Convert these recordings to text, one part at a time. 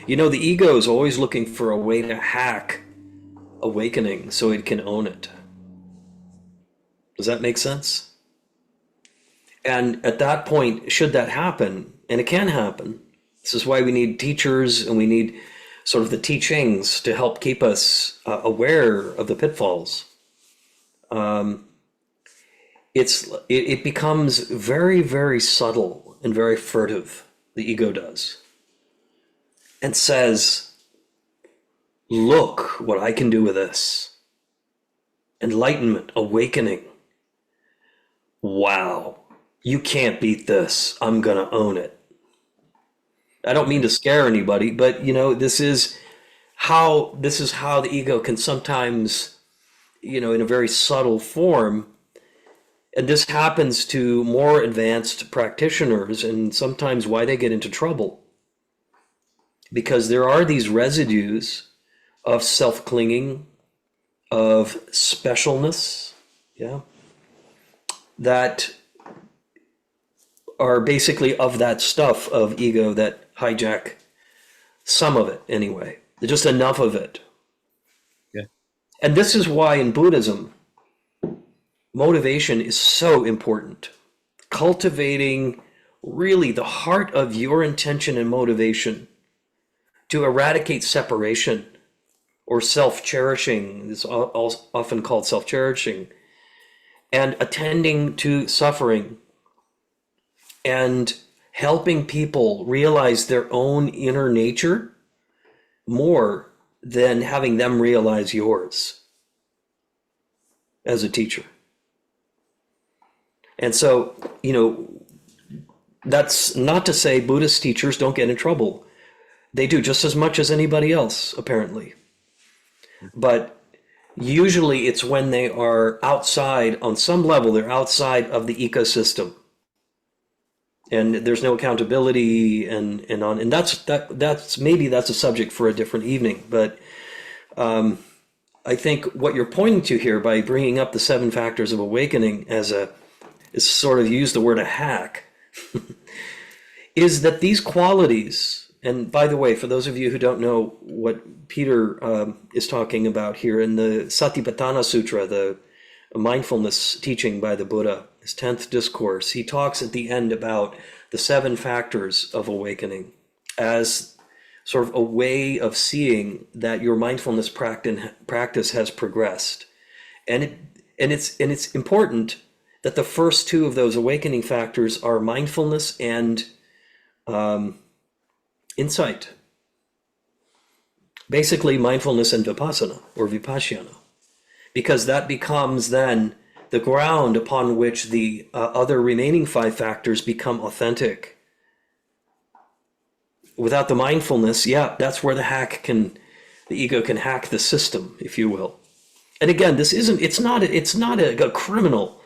You know, the ego is always looking for a way to hack awakening so it can own it. Does that make sense? And at that point, should that happen, and it can happen, this is why we need teachers and we need sort of the teachings to help keep us aware of the pitfalls. It becomes very, very subtle and very furtive, the ego does, and says, look what I can do with this. Enlightenment, awakening. Wow, you can't beat this. I'm gonna own it. I don't mean to scare anybody, but you know, this is how the ego can sometimes, you know, in a very subtle form, and this happens to more advanced practitioners, and sometimes why they get into trouble. Because there are these residues of self-clinging, of specialness, yeah, that are basically of that stuff of ego that hijack some of it anyway. There's just enough of it. Yeah. And this is why in Buddhism, motivation is so important. Cultivating really the heart of your intention and motivation to eradicate separation or self-cherishing, it's often called self-cherishing, and attending to suffering and helping people realize their own inner nature more than having them realize yours as a teacher. And so, you know, that's not to say Buddhist teachers don't get in trouble. They do just as much as anybody else, apparently. But usually it's when they are outside, on some level, they're outside of the ecosystem. And there's no accountability and that's maybe that's a subject for a different evening. But I think what you're pointing to here by bringing up the 7 factors of awakening is sort of use the word a hack, is that these qualities, and by the way, for those of you who don't know what Peter is talking about here, in the Satipatthana Sutra, the mindfulness teaching by the Buddha, his 10th discourse, he talks at the end about the 7 factors of awakening as sort of a way of seeing that your mindfulness practice has progressed. And it's important that the first 2 of those awakening factors are mindfulness and insight. Basically, mindfulness and vipassana, or vipassana, because that becomes then the ground upon which the other remaining 5 factors become authentic. Without the mindfulness, yeah, that's where the ego can hack the system, if you will. And again, it's not a criminal.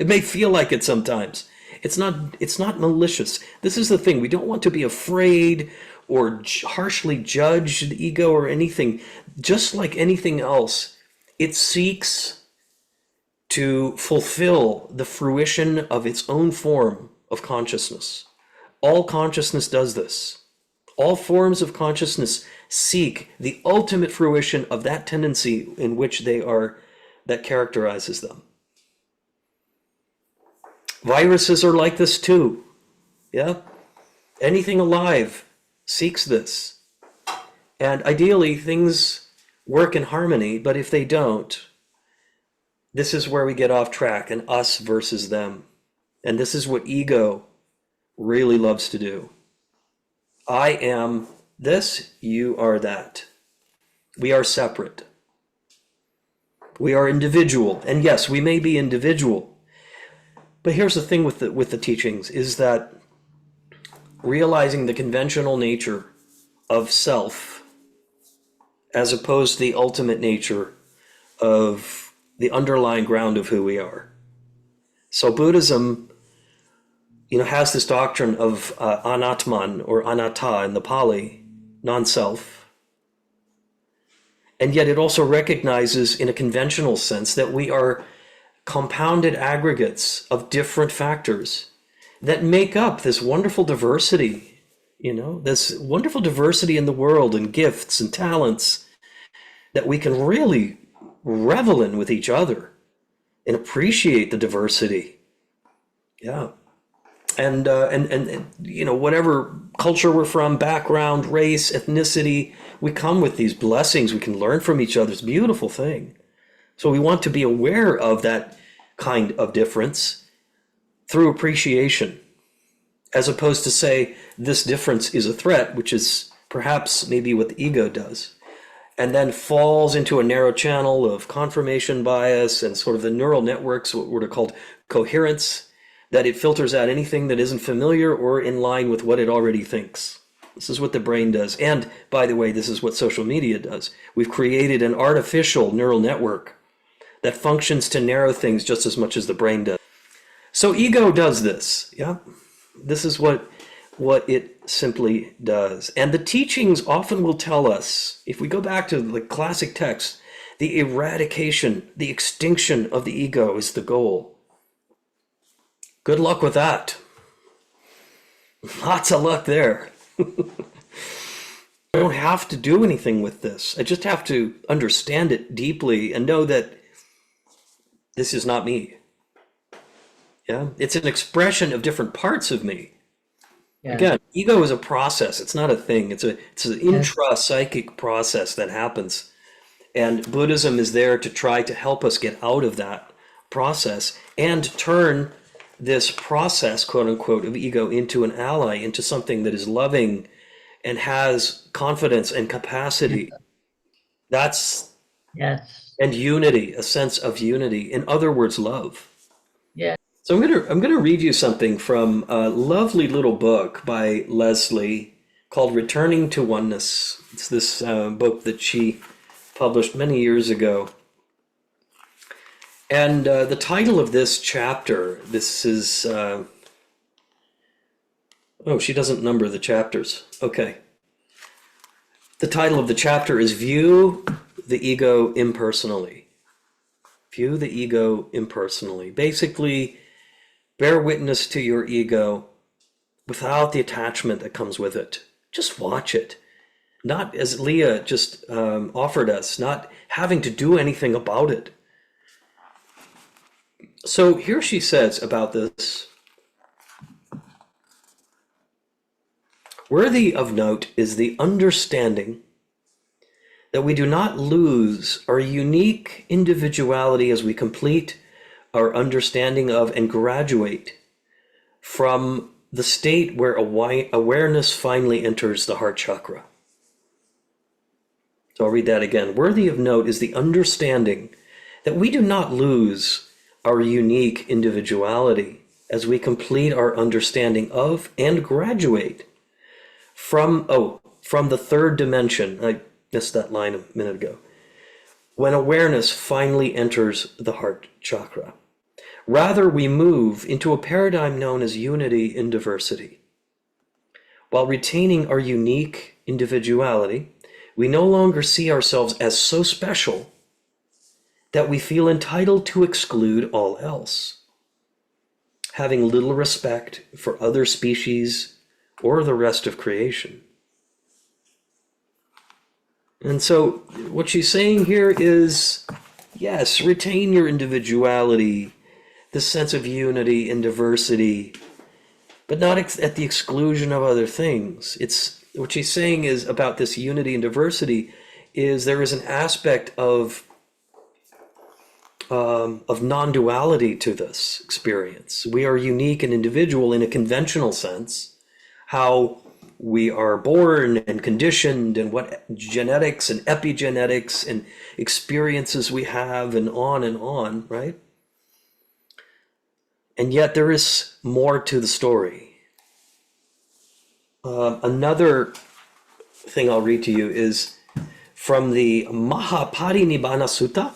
It may feel like it sometimes. It's not malicious. This is the thing. We don't want to be afraid or harshly judge the ego or anything. Just like anything else, it seeks to fulfill the fruition of its own form of consciousness. All consciousness does this. All forms of consciousness seek the ultimate fruition of that tendency in which that characterizes them. Viruses are like this too. Yeah? Anything alive seeks this. And ideally, things work in harmony, but if they don't, this is where we get off track, and us versus them. And this is what ego really loves to do. I am this, you are that. We are separate. We are individual. And yes, we may be individual. But here's the thing with the teachings, is that realizing the conventional nature of self as opposed to the ultimate nature of the underlying ground of who we are. So Buddhism, has this doctrine of anatman or anatta in the Pali, non-self. And yet it also recognizes in a conventional sense that we are compounded aggregates of different factors that make up this wonderful diversity this wonderful diversity in the world and gifts and talents that we can really revel in with each other and appreciate the diversity. Yeah. And whatever culture we're from, background, race, ethnicity, we come with these blessings. We can learn from each other. It's a beautiful thing. So we want to be aware of that kind of difference through appreciation, as opposed to say this difference is a threat, which is perhaps maybe what the ego does, and then falls into a narrow channel of confirmation bias and sort of the neural networks, what are called coherence, that it filters out anything that isn't familiar or in line with what it already thinks. This is what the brain does. And by the way, this is what social media does. We've created an artificial neural network that functions to narrow things just as much as the brain does. So ego does this. Yeah. This is what it simply does. And the teachings often will tell us, if we go back to the classic text, the eradication, the extinction of the ego is the goal. Good luck with that. Lots of luck there. I don't have to do anything with this. I just have to understand it deeply and know that this is not me. Yeah, it's an expression of different parts of me. Yeah. Again, ego is a process. It's not a thing. It's an intra-psychic process that happens. And Buddhism is there to try to help us get out of that process and turn this process, quote unquote, of ego into an ally, into something that is loving and has confidence and capacity. That's, yes, and unity, a sense of unity. In other words, love. yeah. So I'm gonna read you something from a lovely little book by Leslie called Returning to Oneness. It's this book that she published many years ago. And the title of this chapter, this is, she doesn't number the chapters. Okay. The title of the chapter is View the Ego Impersonally. View the ego impersonally. Basically, bear witness to your ego without the attachment that comes with it. Just watch it. Not, as Leah just offered us, not having to do anything about it. So here she says about this, worthy of note is the understanding that we do not lose our unique individuality as we complete our understanding of and graduate from the state where awareness finally enters the heart chakra. So I'll read that again. Worthy of note is the understanding that we do not lose our unique individuality as we complete our understanding of and graduate from the third dimension. I missed that line a minute ago. When awareness finally enters the heart chakra. Rather, we move into a paradigm known as unity in diversity. While retaining our unique individuality, we no longer see ourselves as so special that we feel entitled to exclude all else, having little respect for other species or the rest of creation. And so what she's saying here is, yes, retain your individuality, this sense of unity and diversity, but not at the exclusion of other things. It's what she's saying is about this unity and diversity is there is an aspect of non-duality to this experience. We are unique and individual in a conventional sense, how we are born and conditioned and what genetics and epigenetics and experiences we have and on, right? And yet there is more to the story. Another thing I'll read to you is from the Mahaparinibbana Sutta.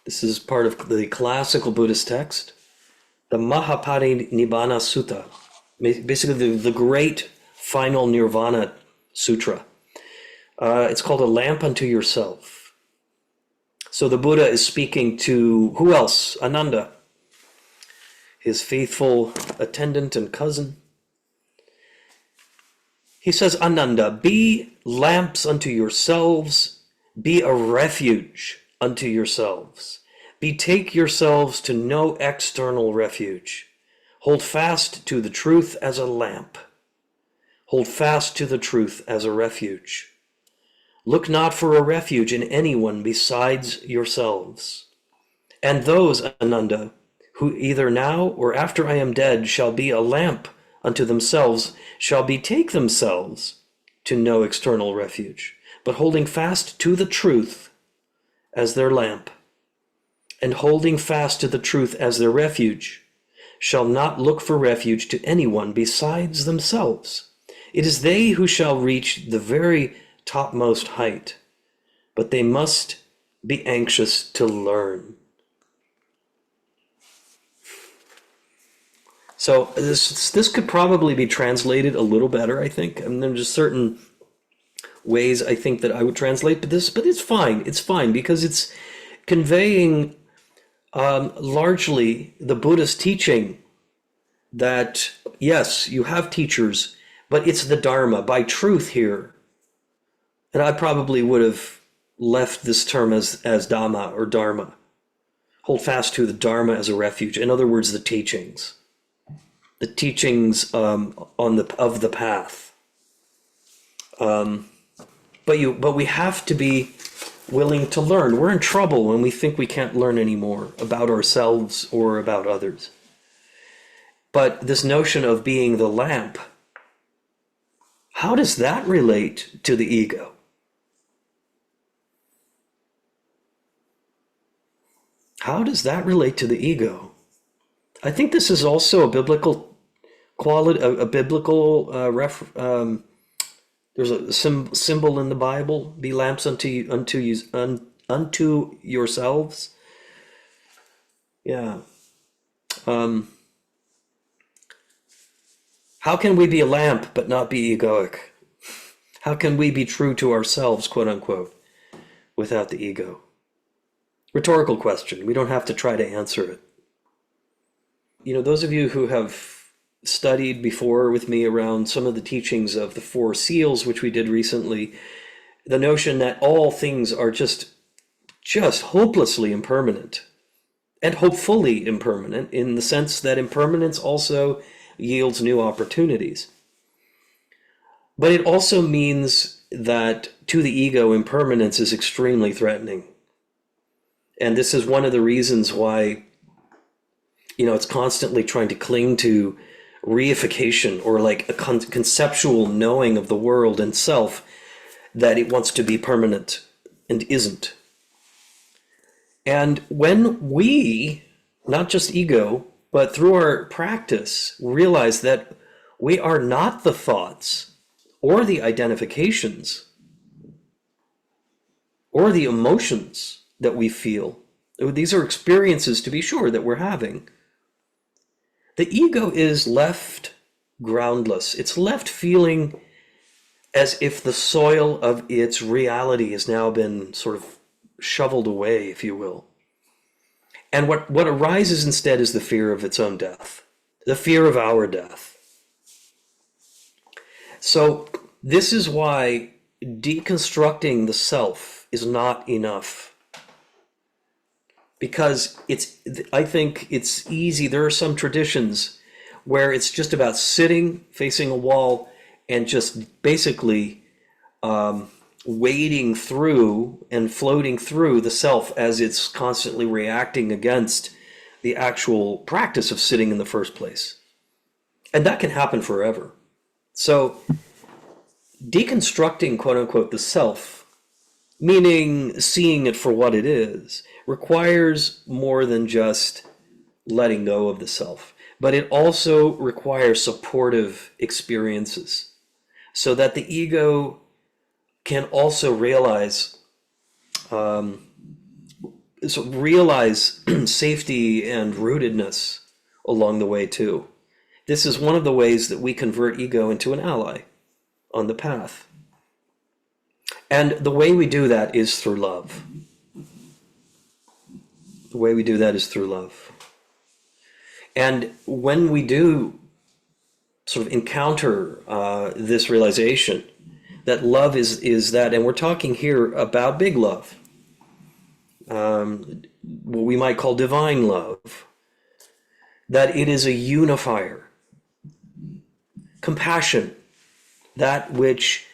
This is part of the classical Buddhist text. The Mahaparinibbana Sutta, basically the great final Nirvana Sutra. It's called A Lamp Unto Yourself. So the Buddha is speaking to, who else? Ananda, his faithful attendant and cousin. He says, Ananda, be lamps unto yourselves, be a refuge unto yourselves. Betake yourselves to no external refuge. Hold fast to the truth as a lamp. Hold fast to the truth as a refuge. Look not for a refuge in anyone besides yourselves. And those, Ananda, who either now or after I am dead shall be a lamp unto themselves, shall betake themselves to no external refuge, but holding fast to the truth as their lamp, and holding fast to the truth as their refuge, shall not look for refuge to anyone besides themselves. It is they who shall reach the very topmost height, but they must be anxious to learn. So this could probably be translated a little better, I think. I mean, there's just certain ways I think that I would translate this, but it's fine. It's fine because it's conveying largely the Buddhist teaching that, yes, you have teachers, but it's the Dharma, by truth here. And I probably would have left this term as Dhamma or Dharma. Hold fast to the Dharma as a refuge. In other words, the teachings. The teachings of the path. But we have to be willing to learn. We're in trouble when we think we can't learn anymore about ourselves or about others. But this notion of being the lamp, how does that relate to the ego? How does that relate to the ego? I think this is also a biblical quality, a biblical there's a symbol in the Bible: "Be lamps unto yourselves." Yeah. How can we be a lamp but not be egoic? How can we be true to ourselves, quote unquote, without the ego? Rhetorical question. We don't have to try to answer it. You know, those of you who have studied before with me around some of the teachings of the Four Seals, which we did recently, the notion that all things are just hopelessly impermanent, and hopefully impermanent, in the sense that impermanence also yields new opportunities. But it also means that to the ego, impermanence is extremely threatening. And this is one of the reasons why, you know, it's constantly trying to cling to reification, or like a conceptual knowing of the world and self, that it wants to be permanent and isn't. And when we, not just ego, but through our practice, realize that we are not the thoughts or the identifications or the emotions that we feel. These are experiences, to be sure, that we're having. The ego is left groundless. It's left feeling as if the soil of its reality has now been sort of shoveled away, if you will. And what arises instead is the fear of its own death, the fear of our death. So this is why deconstructing the self is not enough. Because I think it's easy. There are some traditions where it's just about sitting, facing a wall, and just basically wading through and floating through the self as it's constantly reacting against the actual practice of sitting in the first place. And that can happen forever. So deconstructing, quote unquote, the self, meaning seeing it for what it is, requires more than just letting go of the self, but it also requires supportive experiences so that the ego can also realize safety and rootedness along the way too. This is one of the ways that we convert ego into an ally on the path. And the way we do that is through love. The way we do that is through love. And when we do sort of encounter this realization that love is that, and we're talking here about big love, what we might call divine love, that it is a unifier. Compassion, that which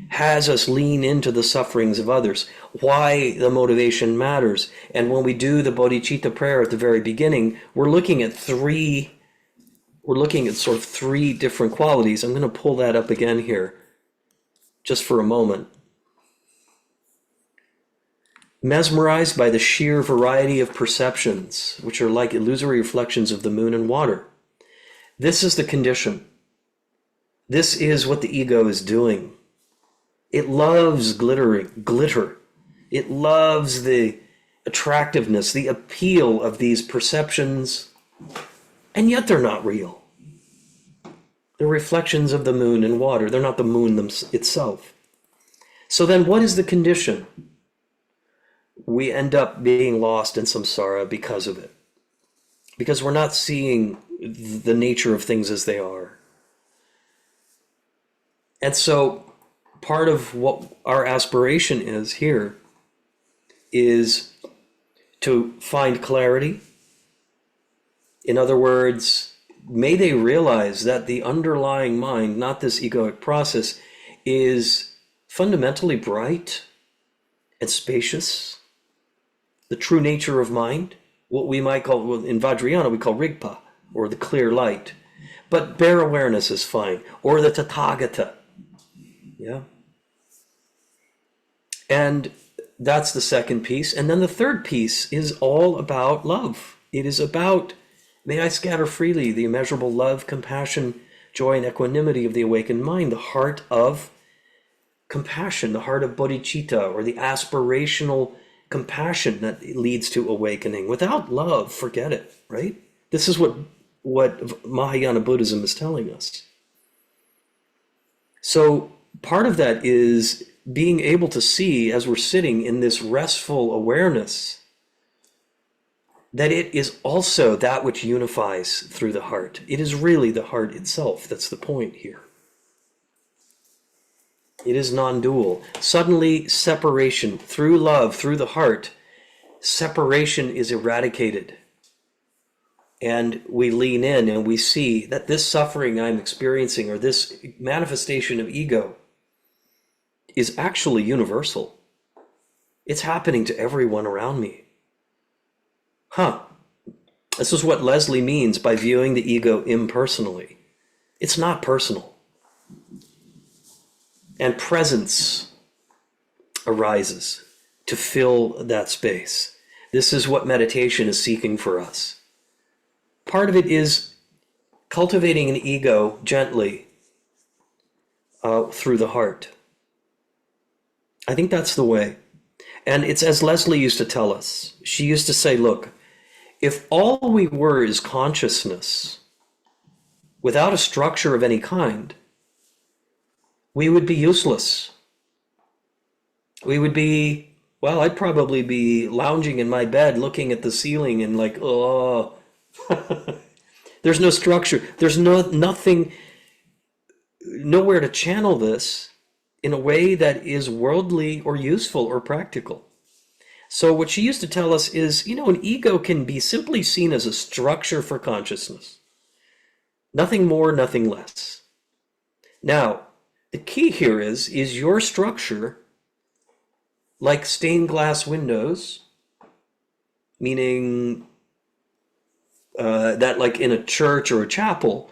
has us lean into the sufferings of others, why the motivation matters. And when we do the bodhicitta prayer at the very beginning, we're looking at sort of three different qualities. I'm going to pull that up again here just for a moment. Mesmerized by the sheer variety of perceptions, which are like illusory reflections of the moon and water. This is the condition. This is what the ego is doing. It loves glitter. It loves the attractiveness, the appeal of these perceptions, and yet they're not real. They're reflections of the moon and water. They're not the moon itself. So then what is the condition? We end up being lost in samsara because of it. Because we're not seeing the nature of things as they are. And so part of what our aspiration is here is to find clarity. In other words, may they realize that the underlying mind, not this egoic process, is fundamentally bright and spacious. The true nature of mind, what we might call, well, in Vajrayana we call Rigpa, or the clear light. But bare awareness is fine, or the Tathagata. Yeah. And that's the second piece. And then the third piece is all about love. It is about, may I scatter freely the immeasurable love, compassion, joy, and equanimity of the awakened mind, the heart of compassion, the heart of bodhicitta, or the aspirational compassion that leads to awakening. Without love, forget it, right? This is what Mahayana Buddhism is telling us. So part of that is being able to see, as we're sitting in this restful awareness, that it is also that which unifies through the heart. It is really the heart itself. That's the point here. It is non-dual. Suddenly, separation through love, through the heart, separation is eradicated. And we lean in and we see that this suffering I'm experiencing, or this manifestation of ego, is actually universal. It's happening to everyone around me. This is what Leslie means by viewing the ego impersonally. It's not personal. And presence arises to fill that space. This is what meditation is seeking for us. Part of it is cultivating an ego gently through the heart. I think that's the way. And it's as Leslie used to tell us. She used to say, look, if all we were is consciousness, without a structure of any kind, we would be useless. We would be, well, I'd probably be lounging in my bed looking at the ceiling and like, oh, there's no structure. There's nothing, nowhere to channel this in a way that is worldly or useful or practical. So what she used to tell us is, an ego can be simply seen as a structure for consciousness. Nothing more, nothing less. Now, the key here is your structure like stained glass windows, meaning that like in a church or a chapel,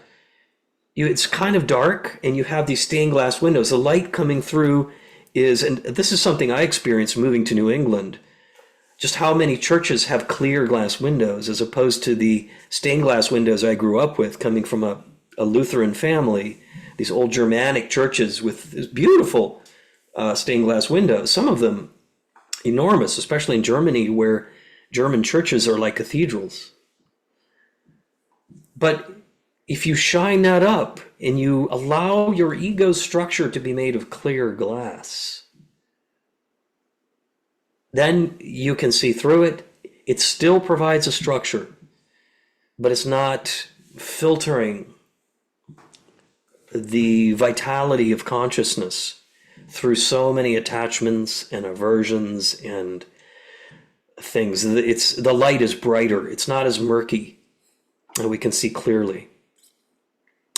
it's kind of dark and you have these stained glass windows. The light coming through and this is something I experienced moving to New England, just how many churches have clear glass windows as opposed to the stained glass windows I grew up with, coming from a Lutheran family, these old Germanic churches with beautiful stained glass windows, some of them enormous, especially in Germany where German churches are like cathedrals. But if you shine that up and you allow your ego's structure to be made of clear glass, then you can see through it. It still provides a structure, but it's not filtering the vitality of consciousness through so many attachments and aversions and things. The light is brighter. It's not as murky, and we can see clearly.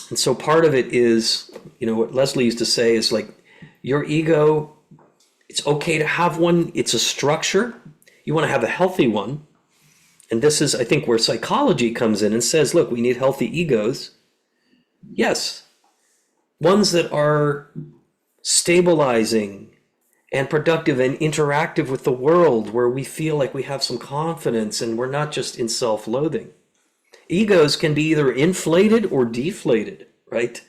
And so part of it is, what Leslie used to say is like, your ego, it's okay to have one. It's a structure. You want to have a healthy one. And this is, I think, where psychology comes in and says, look, we need healthy egos. Yes. Ones that are stabilizing and productive and interactive with the world, where we feel like we have some confidence and we're not just in self-loathing. Egos can be either inflated or deflated, right?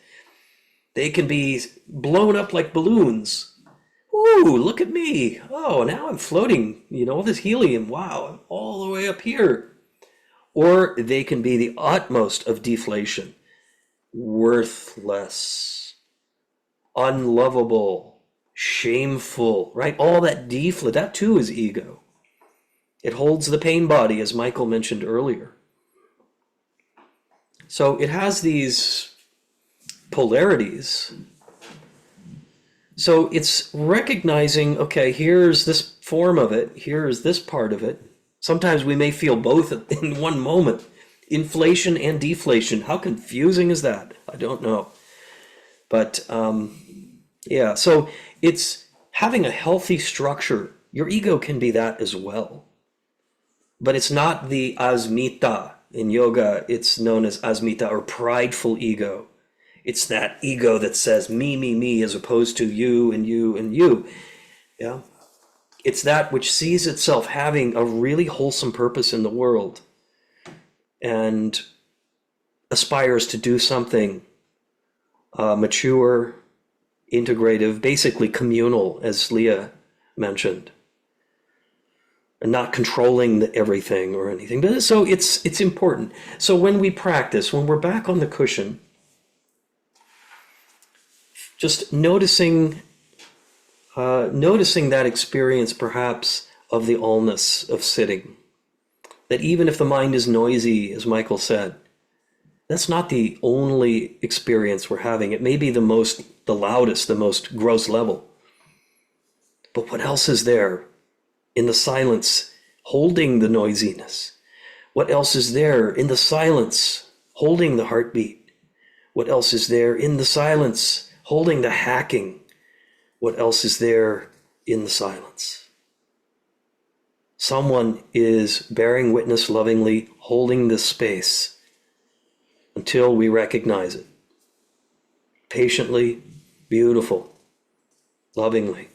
They can be blown up like balloons. Ooh, look at me. Oh, now I'm floating, all this helium. Wow, I'm all the way up here. Or they can be the utmost of deflation. Worthless, unlovable, shameful, right? All that that too is ego. It holds the pain body, as Michael mentioned earlier. So it has these polarities. So it's recognizing, okay, here's this form of it, here's this part of it. Sometimes we may feel both in one moment, inflation and deflation. How confusing is that? I don't know. But yeah, so it's having a healthy structure. Your ego can be that as well. But it's not the asmita. In yoga, it's known as asmita, or prideful ego. It's that ego that says me, me, me, as opposed to you and you and you. Yeah. It's that which sees itself having a really wholesome purpose in the world and aspires to do something mature, integrative, basically communal, as Leah mentioned, and not controlling everything or anything. But so it's important. So when we practice, when we're back on the cushion, just noticing that experience, perhaps, of the allness of sitting. That even if the mind is noisy, as Michael said, that's not the only experience we're having. It may be the loudest, the most gross level. But what else is there in the silence holding the noisiness? What else is there in the silence holding the heartbeat? What else is there in the silence holding the hacking? What else is there in the silence? Someone is bearing witness lovingly, holding this space until we recognize it. Patiently, beautiful, lovingly.